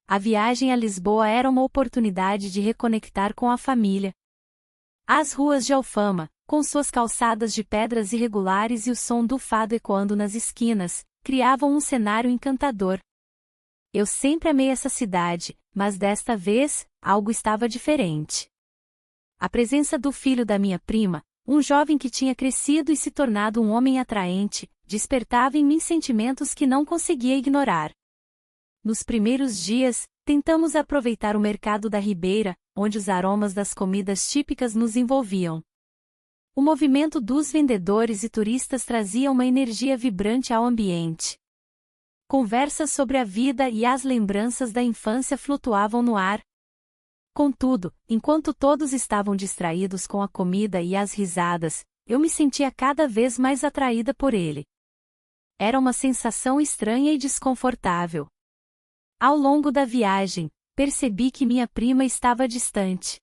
A viagem a Lisboa era uma oportunidade de reconectar com a família. As ruas de Alfama, com suas calçadas de pedras irregulares e o som do fado ecoando nas esquinas, criavam um cenário encantador. Eu sempre amei essa cidade, mas desta vez, algo estava diferente. A presença do filho da minha prima, um jovem que tinha crescido e se tornado um homem atraente, despertava em mim sentimentos que não conseguia ignorar. Nos primeiros dias, tentamos aproveitar o mercado da Ribeira, onde os aromas das comidas típicas nos envolviam. O movimento dos vendedores e turistas trazia uma energia vibrante ao ambiente. Conversas sobre a vida e as lembranças da infância flutuavam no ar. Contudo, enquanto todos estavam distraídos com a comida e as risadas, eu me sentia cada vez mais atraída por ele. Era uma sensação estranha e desconfortável. Ao longo da viagem, percebi que minha prima estava distante.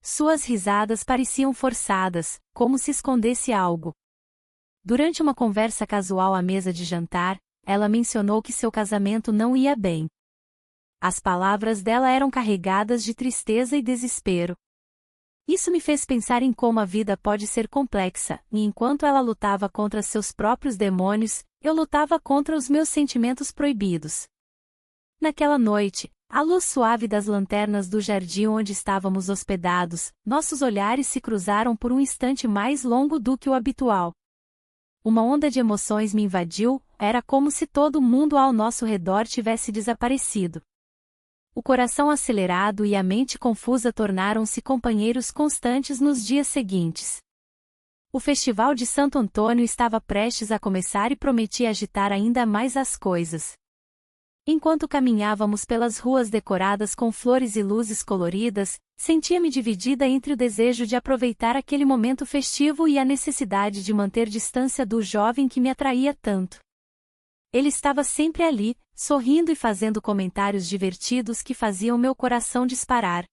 Suas risadas pareciam forçadas, como se escondesse algo. Durante uma conversa casual à mesa de jantar, ela mencionou que seu casamento não ia bem. As palavras dela eram carregadas de tristeza e desespero. Isso me fez pensar em como a vida pode ser complexa, e enquanto ela lutava contra seus próprios demônios, eu lutava contra os meus sentimentos proibidos. Naquela noite, à luz suave das lanternas do jardim onde estávamos hospedados, nossos olhares se cruzaram por um instante mais longo do que o habitual. Uma onda de emoções me invadiu, era como se todo mundo ao nosso redor tivesse desaparecido. O coração acelerado e a mente confusa tornaram-se companheiros constantes nos dias seguintes. O Festival de Santo Antônio estava prestes a começar e prometia agitar ainda mais as coisas. Enquanto caminhávamos pelas ruas decoradas com flores e luzes coloridas, sentia-me dividida entre o desejo de aproveitar aquele momento festivo e a necessidade de manter distância do jovem que me atraía tanto. Ele estava sempre ali, sorrindo e fazendo comentários divertidos que faziam meu coração disparar.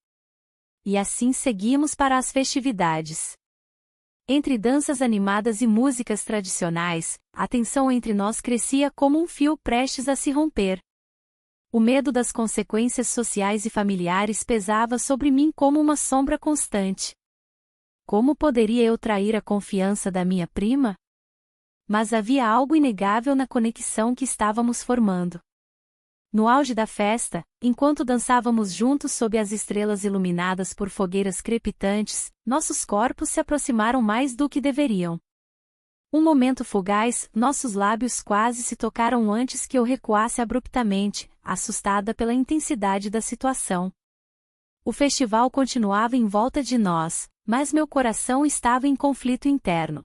E assim seguimos para as festividades. Entre danças animadas e músicas tradicionais, a tensão entre nós crescia como um fio prestes a se romper. O medo das consequências sociais e familiares pesava sobre mim como uma sombra constante. Como poderia eu trair a confiança da minha prima? Mas havia algo inegável na conexão que estávamos formando. No auge da festa, enquanto dançávamos juntos sob as estrelas iluminadas por fogueiras crepitantes, nossos corpos se aproximaram mais do que deveriam. Um momento fugaz, nossos lábios quase se tocaram antes que eu recuasse abruptamente, assustada pela intensidade da situação. O festival continuava em volta de nós, mas meu coração estava em conflito interno.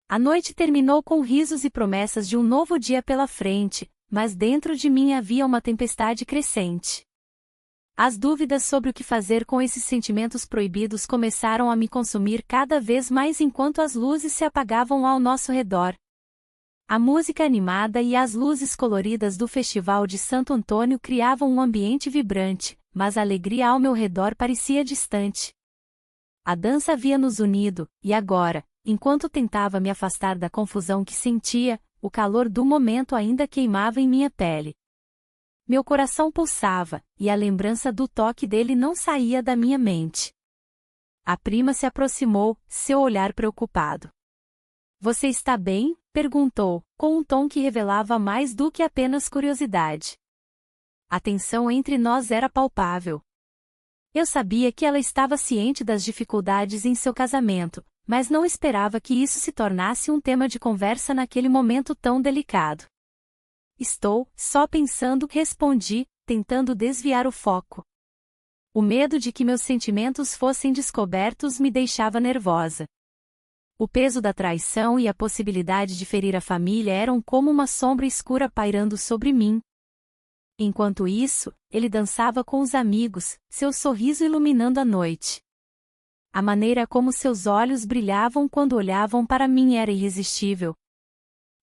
A noite terminou com risos e promessas de um novo dia pela frente, mas dentro de mim havia uma tempestade crescente. As dúvidas sobre o que fazer com esses sentimentos proibidos começaram a me consumir cada vez mais enquanto as luzes se apagavam ao nosso redor. A música animada e as luzes coloridas do Festival de Santo Antônio criavam um ambiente vibrante, mas a alegria ao meu redor parecia distante. A dança havia nos unido, e agora, enquanto tentava me afastar da confusão que sentia, o calor do momento ainda queimava em minha pele. Meu coração pulsava, e a lembrança do toque dele não saía da minha mente. A prima se aproximou, seu olhar preocupado. "Você está bem?" perguntou, com um tom que revelava mais do que apenas curiosidade. A tensão entre nós era palpável. Eu sabia que ela estava ciente das dificuldades em seu casamento, mas não esperava que isso se tornasse um tema de conversa naquele momento tão delicado. "Estou só pensando", respondi, tentando desviar o foco. O medo de que meus sentimentos fossem descobertos me deixava nervosa. O peso da traição e a possibilidade de ferir a família eram como uma sombra escura pairando sobre mim. Enquanto isso, ele dançava com os amigos, seu sorriso iluminando a noite. A maneira como seus olhos brilhavam quando olhavam para mim era irresistível.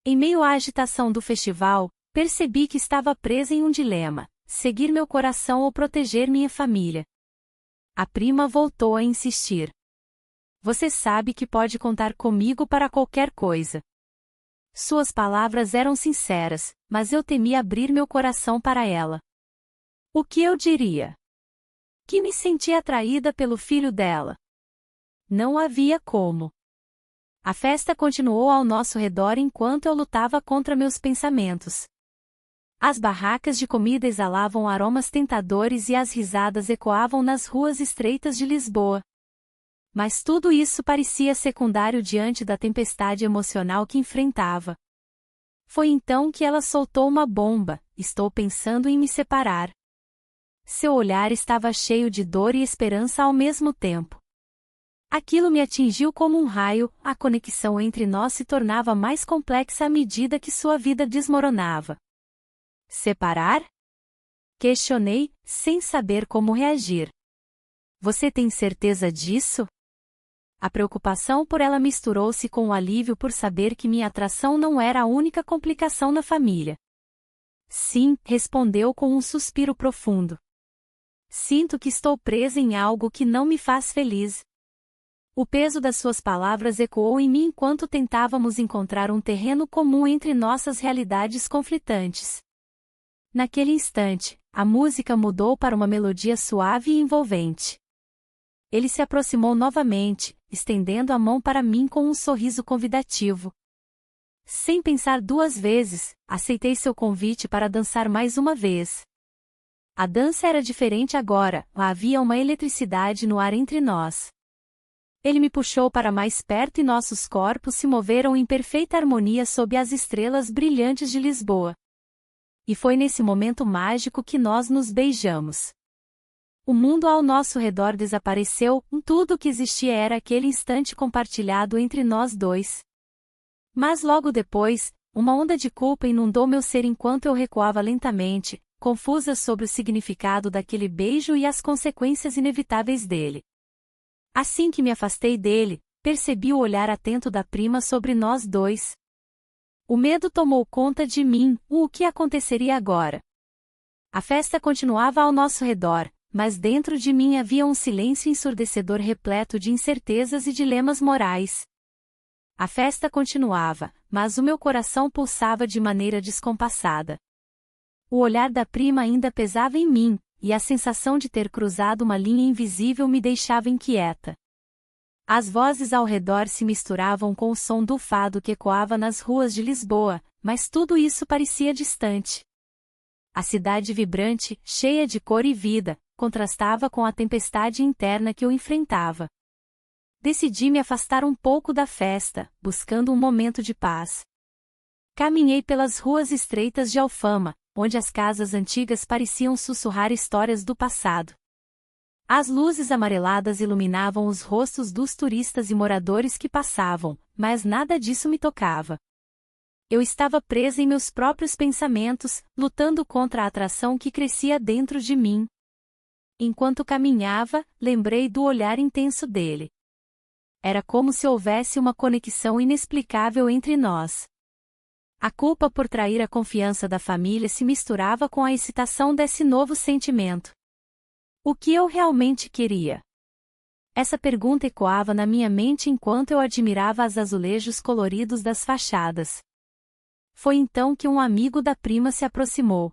Em meio à agitação do festival, percebi que estava presa em um dilema: seguir meu coração ou proteger minha família. A prima voltou a insistir. "Você sabe que pode contar comigo para qualquer coisa." Suas palavras eram sinceras, mas eu temia abrir meu coração para ela. O que eu diria? Que me senti atraída pelo filho dela. Não havia como. A festa continuou ao nosso redor enquanto eu lutava contra meus pensamentos. As barracas de comida exalavam aromas tentadores e as risadas ecoavam nas ruas estreitas de Lisboa. Mas tudo isso parecia secundário diante da tempestade emocional que enfrentava. Foi então que ela soltou uma bomba: estou pensando em me separar. Seu olhar estava cheio de dor e esperança ao mesmo tempo. Aquilo me atingiu como um raio, a conexão entre nós se tornava mais complexa à medida que sua vida desmoronava. Separar? Questionei, sem saber como reagir. Você tem certeza disso? A preocupação por ela misturou-se com o alívio por saber que minha atração não era a única complicação na família. Sim, respondeu com um suspiro profundo. Sinto que estou presa em algo que não me faz feliz. O peso das suas palavras ecoou em mim enquanto tentávamos encontrar um terreno comum entre nossas realidades conflitantes. Naquele instante, a música mudou para uma melodia suave e envolvente. Ele se aproximou novamente, estendendo a mão para mim com um sorriso convidativo. Sem pensar duas vezes, aceitei seu convite para dançar mais uma vez. A dança era diferente agora, havia uma eletricidade no ar entre nós. Ele me puxou para mais perto e nossos corpos se moveram em perfeita harmonia sob as estrelas brilhantes de Lisboa. E foi nesse momento mágico que nós nos beijamos. O mundo ao nosso redor desapareceu, tudo o que existia era aquele instante compartilhado entre nós dois. Mas logo depois, uma onda de culpa inundou meu ser enquanto eu recuava lentamente, confusa sobre o significado daquele beijo e as consequências inevitáveis dele. Assim que me afastei dele, percebi o olhar atento da prima sobre nós dois. O medo tomou conta de mim, o que aconteceria agora? A festa continuava ao nosso redor, mas dentro de mim havia um silêncio ensurdecedor repleto de incertezas e dilemas morais. A festa continuava, mas o meu coração pulsava de maneira descompassada. O olhar da prima ainda pesava em mim, e a sensação de ter cruzado uma linha invisível me deixava inquieta. As vozes ao redor se misturavam com o som do fado que ecoava nas ruas de Lisboa, mas tudo isso parecia distante. A cidade vibrante, cheia de cor e vida, contrastava com a tempestade interna que eu enfrentava. Decidi me afastar um pouco da festa, buscando um momento de paz. Caminhei pelas ruas estreitas de Alfama, onde as casas antigas pareciam sussurrar histórias do passado. As luzes amareladas iluminavam os rostos dos turistas e moradores que passavam, mas nada disso me tocava. Eu estava presa em meus próprios pensamentos, lutando contra a atração que crescia dentro de mim. Enquanto caminhava, lembrei do olhar intenso dele. Era como se houvesse uma conexão inexplicável entre nós. A culpa por trair a confiança da família se misturava com a excitação desse novo sentimento. O que eu realmente queria? Essa pergunta ecoava na minha mente enquanto eu admirava os azulejos coloridos das fachadas. Foi então que um amigo da prima se aproximou.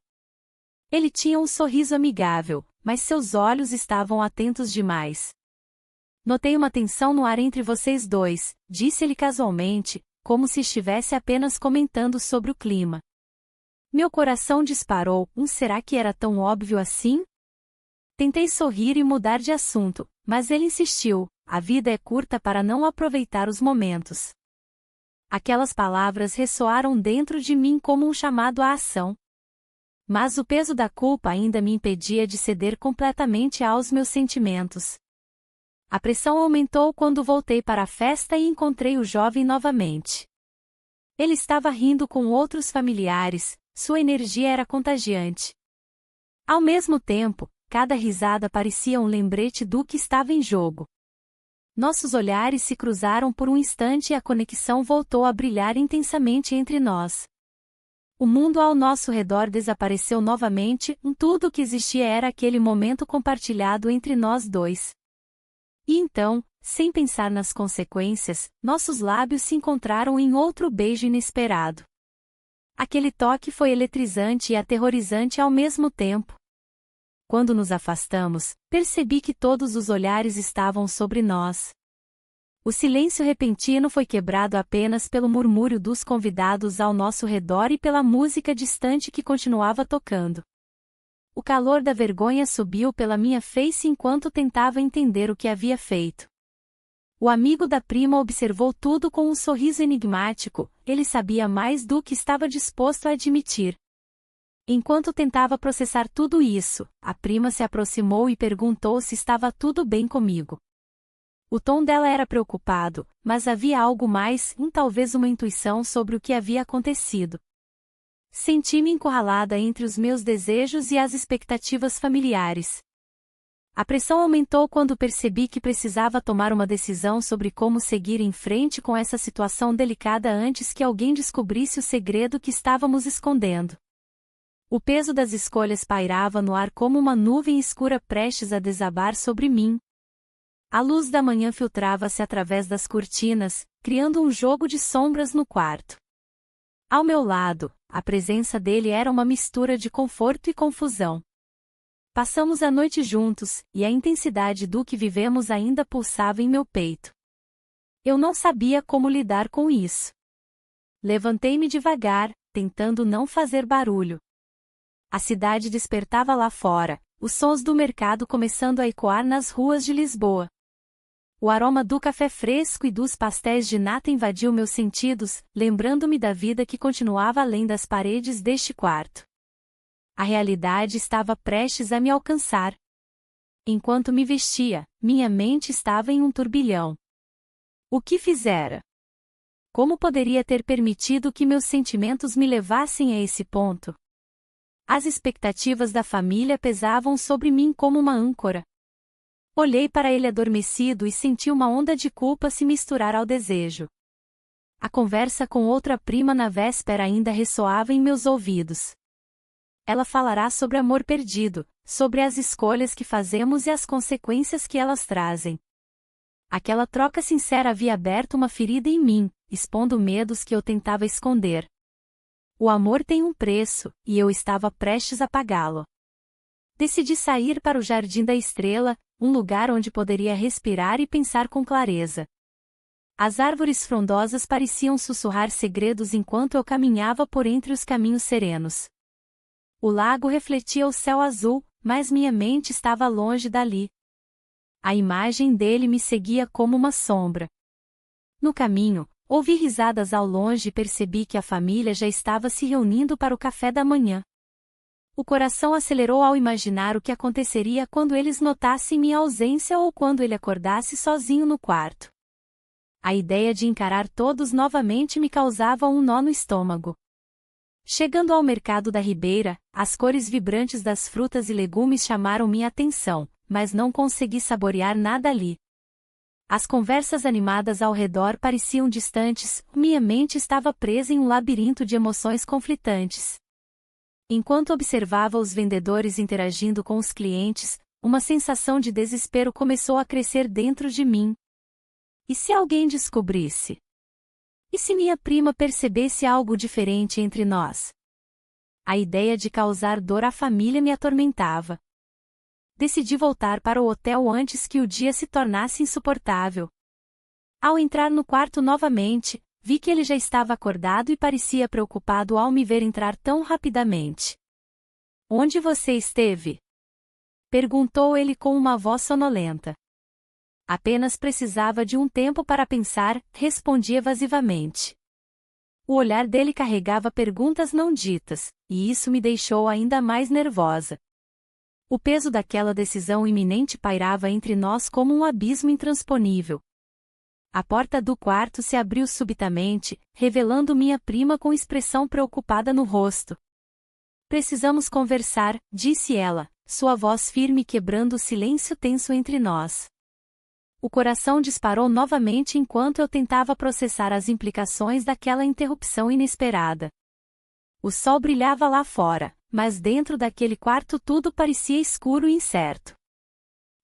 Ele tinha um sorriso amigável, mas seus olhos estavam atentos demais. Notei uma tensão no ar entre vocês dois, disse ele casualmente, como se estivesse apenas comentando sobre o clima. Meu coração disparou, será que era tão óbvio assim? Tentei sorrir e mudar de assunto, mas ele insistiu, a vida é curta para não aproveitar os momentos. Aquelas palavras ressoaram dentro de mim como um chamado à ação. Mas o peso da culpa ainda me impedia de ceder completamente aos meus sentimentos. A pressão aumentou quando voltei para a festa e encontrei o jovem novamente. Ele estava rindo com outros familiares, sua energia era contagiante. Ao mesmo tempo, cada risada parecia um lembrete do que estava em jogo. Nossos olhares se cruzaram por um instante e a conexão voltou a brilhar intensamente entre nós. O mundo ao nosso redor desapareceu novamente, tudo o que existia era aquele momento compartilhado entre nós dois. E então, sem pensar nas consequências, nossos lábios se encontraram em outro beijo inesperado. Aquele toque foi eletrizante e aterrorizante ao mesmo tempo. Quando nos afastamos, percebi que todos os olhares estavam sobre nós. O silêncio repentino foi quebrado apenas pelo murmúrio dos convidados ao nosso redor e pela música distante que continuava tocando. O calor da vergonha subiu pela minha face enquanto tentava entender o que havia feito. O amigo da prima observou tudo com um sorriso enigmático, ele sabia mais do que estava disposto a admitir. Enquanto tentava processar tudo isso, a prima se aproximou e perguntou se estava tudo bem comigo. O tom dela era preocupado, mas havia algo mais, talvez uma intuição sobre o que havia acontecido. Senti-me encurralada entre os meus desejos e as expectativas familiares. A pressão aumentou quando percebi que precisava tomar uma decisão sobre como seguir em frente com essa situação delicada antes que alguém descobrisse o segredo que estávamos escondendo. O peso das escolhas pairava no ar como uma nuvem escura prestes a desabar sobre mim. A luz da manhã filtrava-se através das cortinas, criando um jogo de sombras no quarto. Ao meu lado, a presença dele era uma mistura de conforto e confusão. Passamos a noite juntos, e a intensidade do que vivemos ainda pulsava em meu peito. Eu não sabia como lidar com isso. Levantei-me devagar, tentando não fazer barulho. A cidade despertava lá fora, os sons do mercado começando a ecoar nas ruas de Lisboa. O aroma do café fresco e dos pastéis de nata invadiu meus sentidos, lembrando-me da vida que continuava além das paredes deste quarto. A realidade estava prestes a me alcançar. Enquanto me vestia, minha mente estava em um turbilhão. O que fizera? Como poderia ter permitido que meus sentimentos me levassem a esse ponto? As expectativas da família pesavam sobre mim como uma âncora. Olhei para ele adormecido e senti uma onda de culpa se misturar ao desejo. A conversa com outra prima na véspera ainda ressoava em meus ouvidos. Ela falará sobre amor perdido, sobre as escolhas que fazemos e as consequências que elas trazem. Aquela troca sincera havia aberto uma ferida em mim, expondo medos que eu tentava esconder. O amor tem um preço, e eu estava prestes a pagá-lo. Decidi sair para o Jardim da Estrela, um lugar onde poderia respirar e pensar com clareza. As árvores frondosas pareciam sussurrar segredos enquanto eu caminhava por entre os caminhos serenos. O lago refletia o céu azul, mas minha mente estava longe dali. A imagem dele me seguia como uma sombra. No caminho, ouvi risadas ao longe e percebi que a família já estava se reunindo para o café da manhã. O coração acelerou ao imaginar o que aconteceria quando eles notassem minha ausência ou quando ele acordasse sozinho no quarto. A ideia de encarar todos novamente me causava um nó no estômago. Chegando ao mercado da Ribeira, as cores vibrantes das frutas e legumes chamaram minha atenção, mas não consegui saborear nada ali. As conversas animadas ao redor pareciam distantes, minha mente estava presa em um labirinto de emoções conflitantes. Enquanto observava os vendedores interagindo com os clientes, uma sensação de desespero começou a crescer dentro de mim. E se alguém descobrisse? E se minha prima percebesse algo diferente entre nós? A ideia de causar dor à família me atormentava. Decidi voltar para o hotel antes que o dia se tornasse insuportável. Ao entrar no quarto novamente, vi que ele já estava acordado e parecia preocupado ao me ver entrar tão rapidamente. "Onde você esteve?" perguntou ele com uma voz sonolenta. "Apenas precisava de um tempo para pensar", respondi evasivamente. O olhar dele carregava perguntas não ditas, e isso me deixou ainda mais nervosa. O peso daquela decisão iminente pairava entre nós como um abismo intransponível. A porta do quarto se abriu subitamente, revelando minha prima com expressão preocupada no rosto. "Precisamos conversar", disse ela, sua voz firme quebrando o silêncio tenso entre nós. O coração disparou novamente enquanto eu tentava processar as implicações daquela interrupção inesperada. O sol brilhava lá fora, mas dentro daquele quarto tudo parecia escuro e incerto.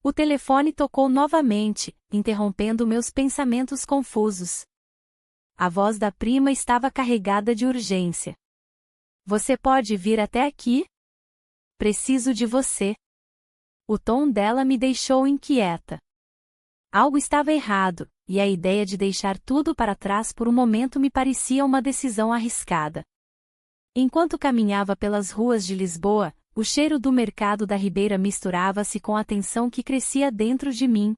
O telefone tocou novamente, interrompendo meus pensamentos confusos. A voz da prima estava carregada de urgência. "Você pode vir até aqui? Preciso de você." O tom dela me deixou inquieta. Algo estava errado, e a ideia de deixar tudo para trás por um momento me parecia uma decisão arriscada. Enquanto caminhava pelas ruas de Lisboa, o cheiro do mercado da Ribeira misturava-se com a tensão que crescia dentro de mim.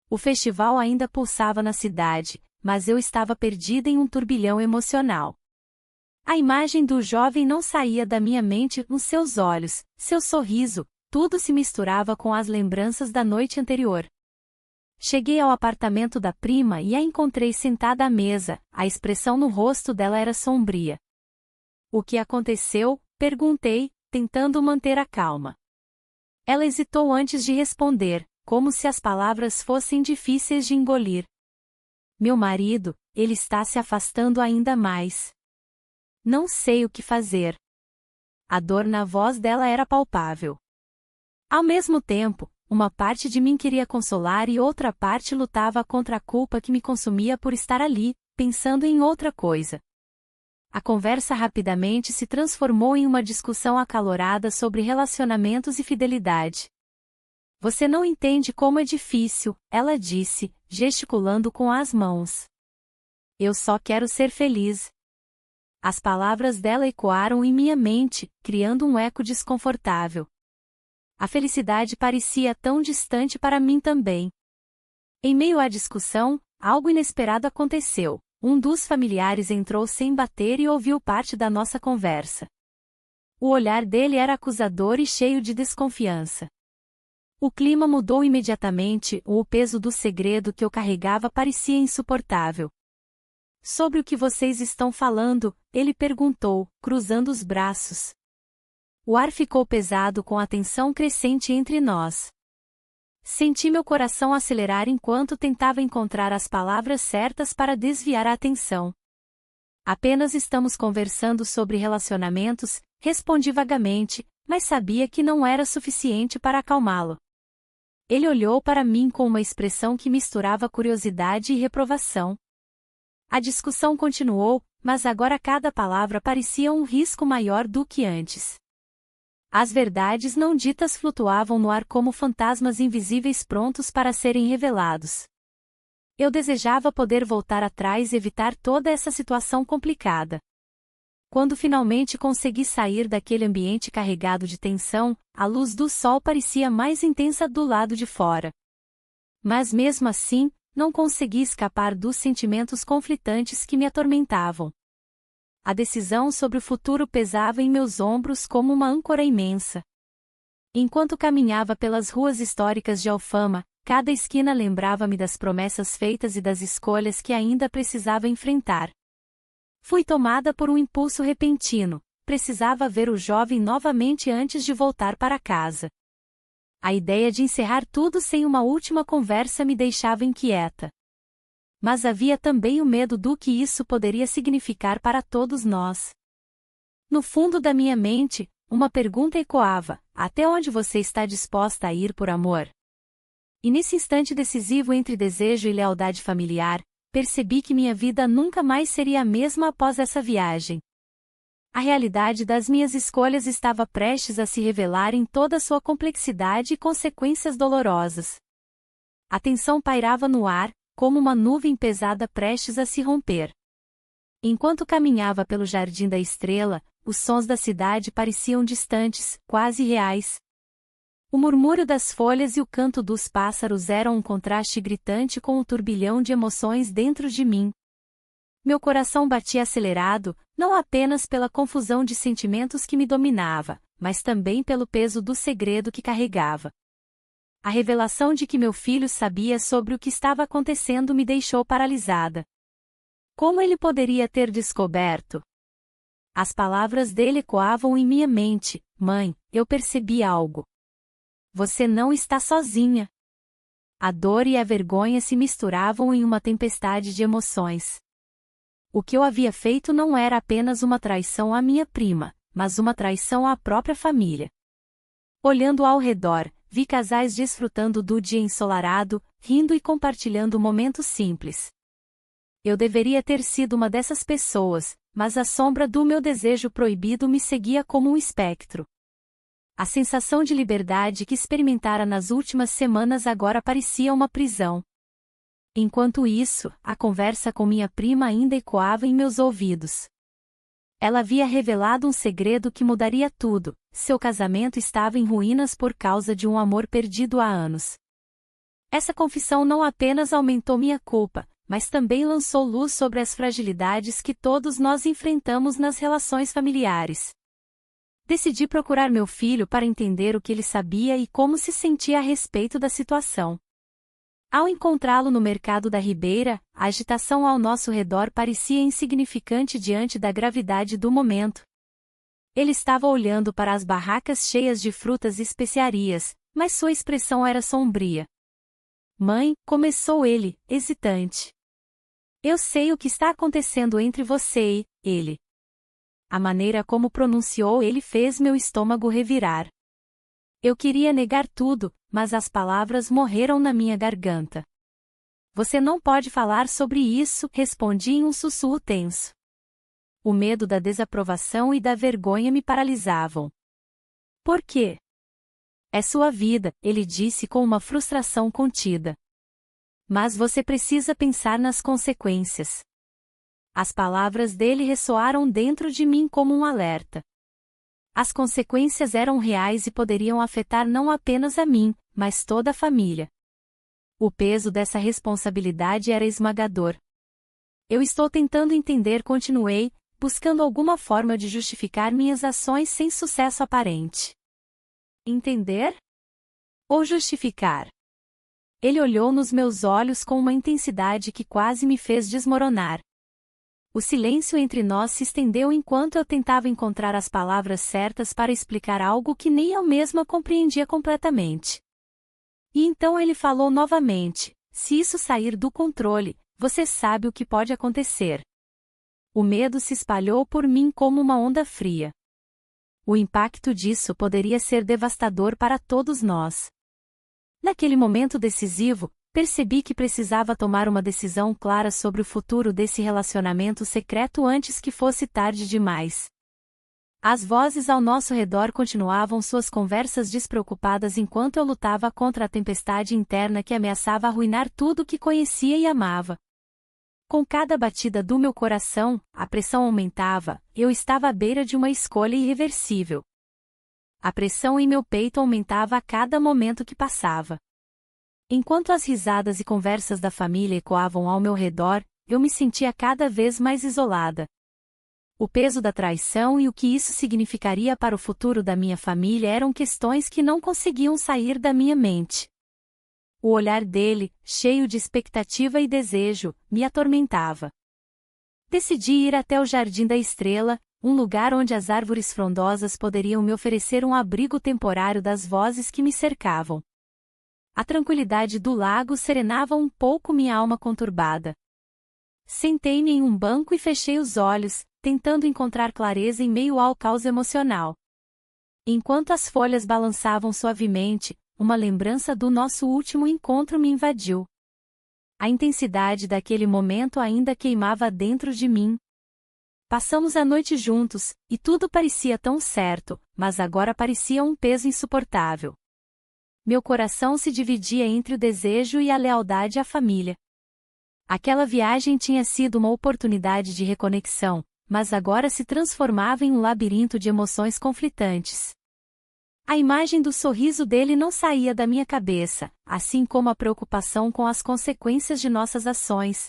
O festival ainda pulsava na cidade, mas eu estava perdida em um turbilhão emocional. A imagem do jovem não saía da minha mente, nos seus olhos, seu sorriso, tudo se misturava com as lembranças da noite anterior. Cheguei ao apartamento da prima e a encontrei sentada à mesa, a expressão no rosto dela era sombria. O que aconteceu? Perguntei, tentando manter a calma. Ela hesitou antes de responder, como se as palavras fossem difíceis de engolir. Meu marido, ele está se afastando ainda mais. Não sei o que fazer. A dor na voz dela era palpável. Ao mesmo tempo, uma parte de mim queria consolar e outra parte lutava contra a culpa que me consumia por estar ali, pensando em outra coisa. A conversa rapidamente se transformou em uma discussão acalorada sobre relacionamentos e fidelidade. Você não entende como é difícil, ela disse, gesticulando com as mãos. Eu só quero ser feliz. As palavras dela ecoaram em minha mente, criando um eco desconfortável. A felicidade parecia tão distante para mim também. Em meio à discussão, algo inesperado aconteceu. Um dos familiares entrou sem bater e ouviu parte da nossa conversa. O olhar dele era acusador e cheio de desconfiança. O clima mudou imediatamente, o peso do segredo que eu carregava parecia insuportável. Sobre o que vocês estão falando? Ele perguntou, cruzando os braços. O ar ficou pesado com a tensão crescente entre nós. Senti meu coração acelerar enquanto tentava encontrar as palavras certas para desviar a atenção. Apenas estamos conversando sobre relacionamentos, respondi vagamente, mas sabia que não era suficiente para acalmá-lo. Ele olhou para mim com uma expressão que misturava curiosidade e reprovação. A discussão continuou, mas agora cada palavra parecia um risco maior do que antes. As verdades não ditas flutuavam no ar como fantasmas invisíveis prontos para serem revelados. Eu desejava poder voltar atrás e evitar toda essa situação complicada. Quando finalmente consegui sair daquele ambiente carregado de tensão, a luz do sol parecia mais intensa do lado de fora. Mas mesmo assim, não consegui escapar dos sentimentos conflitantes que me atormentavam. A decisão sobre o futuro pesava em meus ombros como uma âncora imensa. Enquanto caminhava pelas ruas históricas de Alfama, cada esquina lembrava-me das promessas feitas e das escolhas que ainda precisava enfrentar. Fui tomada por um impulso repentino, precisava ver o jovem novamente antes de voltar para casa. A ideia de encerrar tudo sem uma última conversa me deixava inquieta. Mas havia também o medo do que isso poderia significar para todos nós. No fundo da minha mente, uma pergunta ecoava: até onde você está disposta a ir por amor? E nesse instante decisivo entre desejo e lealdade familiar, percebi que minha vida nunca mais seria a mesma após essa viagem. A realidade das minhas escolhas estava prestes a se revelar em toda sua complexidade e consequências dolorosas. A tensão pairava no ar, como uma nuvem pesada prestes a se romper. Enquanto caminhava pelo Jardim da Estrela, os sons da cidade pareciam distantes, quase reais. O murmúrio das folhas e o canto dos pássaros eram um contraste gritante com o turbilhão de emoções dentro de mim. Meu coração batia acelerado, não apenas pela confusão de sentimentos que me dominava, mas também pelo peso do segredo que carregava. A revelação de que meu filho sabia sobre o que estava acontecendo me deixou paralisada. Como ele poderia ter descoberto? As palavras dele ecoavam em minha mente: mãe, eu percebi algo. Você não está sozinha. A dor e a vergonha se misturavam em uma tempestade de emoções. O que eu havia feito não era apenas uma traição à minha prima, mas uma traição à própria família. Olhando ao redor, vi casais desfrutando do dia ensolarado, rindo e compartilhando momentos simples. Eu deveria ter sido uma dessas pessoas, mas a sombra do meu desejo proibido me seguia como um espectro. A sensação de liberdade que experimentara nas últimas semanas agora parecia uma prisão. Enquanto isso, a conversa com minha prima ainda ecoava em meus ouvidos. Ela havia revelado um segredo que mudaria tudo: seu casamento estava em ruínas por causa de um amor perdido há anos. Essa confissão não apenas aumentou minha culpa, mas também lançou luz sobre as fragilidades que todos nós enfrentamos nas relações familiares. Decidi procurar meu filho para entender o que ele sabia e como se sentia a respeito da situação. Ao encontrá-lo no mercado da Ribeira, a agitação ao nosso redor parecia insignificante diante da gravidade do momento. Ele estava olhando para as barracas cheias de frutas e especiarias, mas sua expressão era sombria. "Mãe", começou ele, hesitante. "Eu sei o que está acontecendo entre você e ele." A maneira como pronunciou ele fez meu estômago revirar. Eu queria negar tudo, mas as palavras morreram na minha garganta. "Você não pode falar sobre isso", respondi em um sussurro tenso. O medo da desaprovação e da vergonha me paralisavam. "Por quê?" "É sua vida", ele disse com uma frustração contida. "Mas você precisa pensar nas consequências." As palavras dele ressoaram dentro de mim como um alerta. As consequências eram reais e poderiam afetar não apenas a mim, mas toda a família. O peso dessa responsabilidade era esmagador. "Eu estou tentando entender", continuei, buscando alguma forma de justificar minhas ações sem sucesso aparente. "Entender? Ou justificar?" Ele olhou nos meus olhos com uma intensidade que quase me fez desmoronar. O silêncio entre nós se estendeu enquanto eu tentava encontrar as palavras certas para explicar algo que nem eu mesma compreendia completamente. E então ele falou novamente: "Se isso sair do controle, você sabe o que pode acontecer." O medo se espalhou por mim como uma onda fria. O impacto disso poderia ser devastador para todos nós. Naquele momento decisivo, percebi que precisava tomar uma decisão clara sobre o futuro desse relacionamento secreto antes que fosse tarde demais. As vozes ao nosso redor continuavam suas conversas despreocupadas enquanto eu lutava contra a tempestade interna que ameaçava arruinar tudo o que conhecia e amava. Com cada batida do meu coração, a pressão aumentava, eu estava à beira de uma escolha irreversível. A pressão em meu peito aumentava a cada momento que passava. Enquanto as risadas e conversas da família ecoavam ao meu redor, eu me sentia cada vez mais isolada. O peso da traição e o que isso significaria para o futuro da minha família eram questões que não conseguiam sair da minha mente. O olhar dele, cheio de expectativa e desejo, me atormentava. Decidi ir até o Jardim da Estrela, um lugar onde as árvores frondosas poderiam me oferecer um abrigo temporário das vozes que me cercavam. A tranquilidade do lago serenava um pouco minha alma conturbada. Sentei-me em um banco e fechei os olhos, tentando encontrar clareza em meio ao caos emocional. Enquanto as folhas balançavam suavemente, uma lembrança do nosso último encontro me invadiu. A intensidade daquele momento ainda queimava dentro de mim. Passamos a noite juntos, e tudo parecia tão certo, mas agora parecia um peso insuportável. Meu coração se dividia entre o desejo e a lealdade à família. Aquela viagem tinha sido uma oportunidade de reconexão, mas agora se transformava em um labirinto de emoções conflitantes. A imagem do sorriso dele não saía da minha cabeça, assim como a preocupação com as consequências de nossas ações.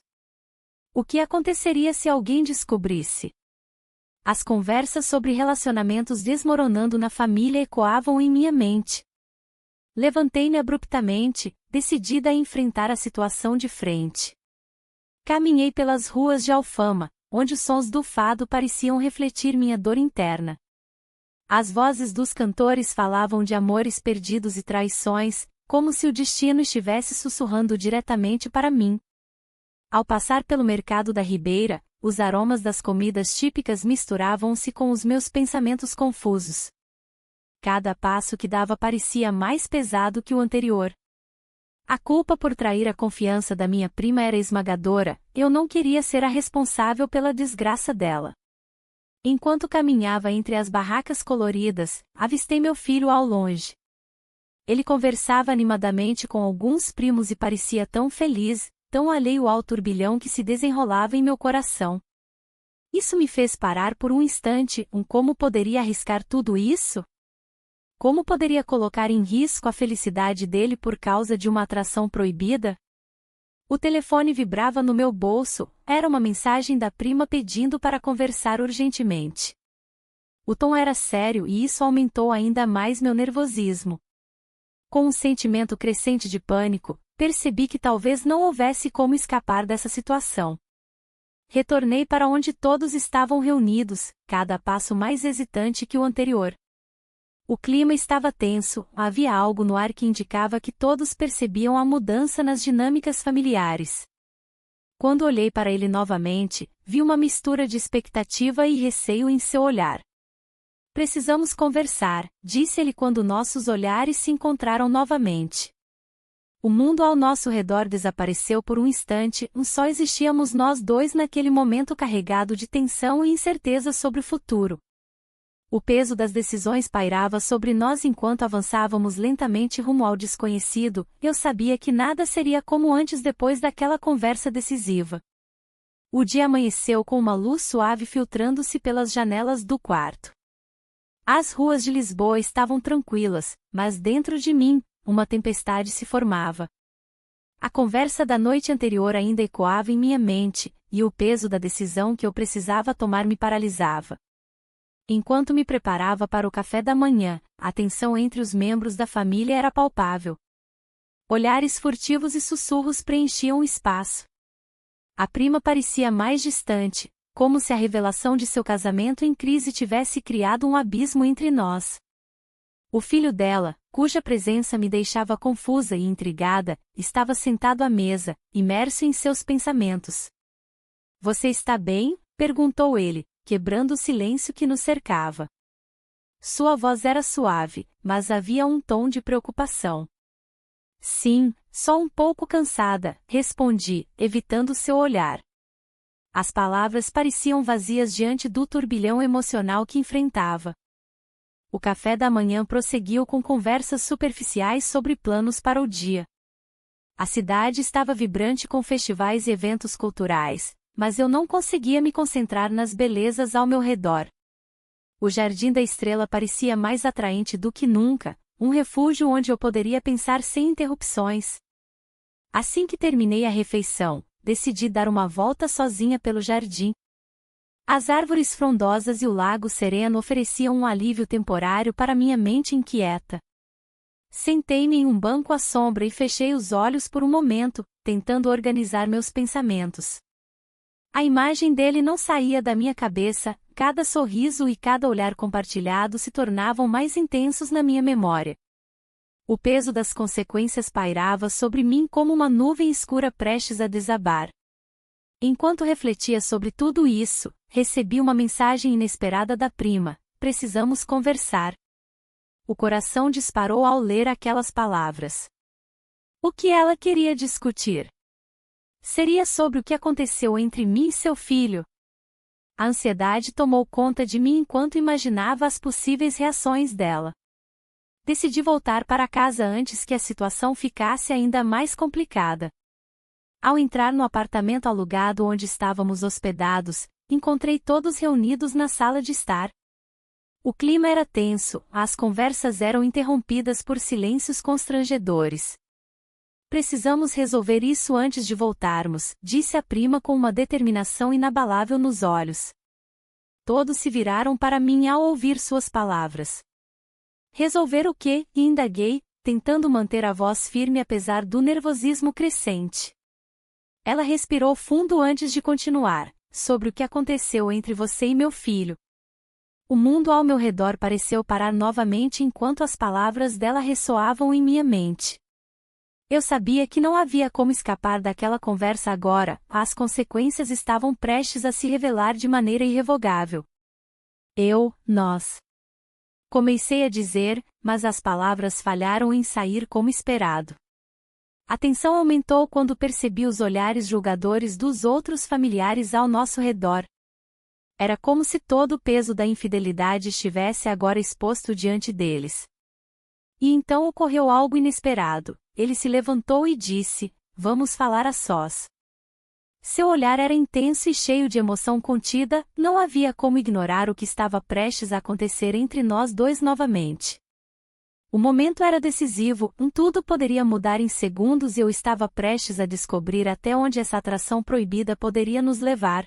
O que aconteceria se alguém descobrisse? As conversas sobre relacionamentos desmoronando na família ecoavam em minha mente. Levantei-me abruptamente, decidida a enfrentar a situação de frente. Caminhei pelas ruas de Alfama, onde os sons do fado pareciam refletir minha dor interna. As vozes dos cantores falavam de amores perdidos e traições, como se o destino estivesse sussurrando diretamente para mim. Ao passar pelo mercado da Ribeira, os aromas das comidas típicas misturavam-se com os meus pensamentos confusos. Cada passo que dava parecia mais pesado que o anterior. A culpa por trair a confiança da minha prima era esmagadora, eu não queria ser a responsável pela desgraça dela. Enquanto caminhava entre as barracas coloridas, avistei meu filho ao longe. Ele conversava animadamente com alguns primos e parecia tão feliz, tão alheio ao turbilhão que se desenrolava em meu coração. Isso me fez parar por um instante. Como poderia arriscar tudo isso? Como poderia colocar em risco a felicidade dele por causa de uma atração proibida? O telefone vibrava no meu bolso, era uma mensagem da prima pedindo para conversar urgentemente. O tom era sério e isso aumentou ainda mais meu nervosismo. Com um sentimento crescente de pânico, percebi que talvez não houvesse como escapar dessa situação. Retornei para onde todos estavam reunidos, cada passo mais hesitante que o anterior. O clima estava tenso, havia algo no ar que indicava que todos percebiam a mudança nas dinâmicas familiares. Quando olhei para ele novamente, vi uma mistura de expectativa e receio em seu olhar. Precisamos conversar, disse ele quando nossos olhares se encontraram novamente. O mundo ao nosso redor desapareceu por um instante, só existíamos nós dois naquele momento carregado de tensão e incerteza sobre o futuro. O peso das decisões pairava sobre nós enquanto avançávamos lentamente rumo ao desconhecido. Eu sabia que nada seria como antes depois daquela conversa decisiva. O dia amanheceu com uma luz suave filtrando-se pelas janelas do quarto. As ruas de Lisboa estavam tranquilas, mas dentro de mim, uma tempestade se formava. A conversa da noite anterior ainda ecoava em minha mente, e o peso da decisão que eu precisava tomar me paralisava. Enquanto me preparava para o café da manhã, a tensão entre os membros da família era palpável. Olhares furtivos e sussurros preenchiam o espaço. A prima parecia mais distante, como se a revelação de seu casamento em crise tivesse criado um abismo entre nós. O filho dela, cuja presença me deixava confusa e intrigada, estava sentado à mesa, imerso em seus pensamentos. "Você está bem?", perguntou ele, quebrando o silêncio que nos cercava. Sua voz era suave, mas havia um tom de preocupação. "Sim, só um pouco cansada", respondi, evitando seu olhar. As palavras pareciam vazias diante do turbilhão emocional que enfrentava. O café da manhã prosseguiu com conversas superficiais sobre planos para o dia. A cidade estava vibrante com festivais e eventos culturais, mas eu não conseguia me concentrar nas belezas ao meu redor. O Jardim da Estrela parecia mais atraente do que nunca, um refúgio onde eu poderia pensar sem interrupções. Assim que terminei a refeição, decidi dar uma volta sozinha pelo jardim. As árvores frondosas e o lago sereno ofereciam um alívio temporário para minha mente inquieta. Sentei-me em um banco à sombra e fechei os olhos por um momento, tentando organizar meus pensamentos. A imagem dele não saía da minha cabeça, cada sorriso e cada olhar compartilhado se tornavam mais intensos na minha memória. O peso das consequências pairava sobre mim como uma nuvem escura prestes a desabar. Enquanto refletia sobre tudo isso, recebi uma mensagem inesperada da prima: "Precisamos conversar." O coração disparou ao ler aquelas palavras. O que ela queria discutir? Seria sobre o que aconteceu entre mim e seu filho. A ansiedade tomou conta de mim enquanto imaginava as possíveis reações dela. Decidi voltar para casa antes que a situação ficasse ainda mais complicada. Ao entrar no apartamento alugado onde estávamos hospedados, encontrei todos reunidos na sala de estar. O clima era tenso, as conversas eram interrompidas por silêncios constrangedores. "Precisamos resolver isso antes de voltarmos", disse a prima com uma determinação inabalável nos olhos. Todos se viraram para mim ao ouvir suas palavras. "Resolver o quê?", indaguei, tentando manter a voz firme apesar do nervosismo crescente. Ela respirou fundo antes de continuar: "Sobre o que aconteceu entre você e meu filho." O mundo ao meu redor pareceu parar novamente enquanto as palavras dela ressoavam em minha mente. Eu sabia que não havia como escapar daquela conversa agora, as consequências estavam prestes a se revelar de maneira irrevogável. Nós. Comecei a dizer, mas as palavras falharam em sair como esperado. A tensão aumentou quando percebi os olhares julgadores dos outros familiares ao nosso redor. Era como se todo o peso da infidelidade estivesse agora exposto diante deles. E então ocorreu algo inesperado. Ele se levantou e disse: "Vamos falar a sós." Seu olhar era intenso e cheio de emoção contida, não havia como ignorar o que estava prestes a acontecer entre nós dois novamente. O momento era decisivo, tudo poderia mudar em segundos e eu estava prestes a descobrir até onde essa atração proibida poderia nos levar.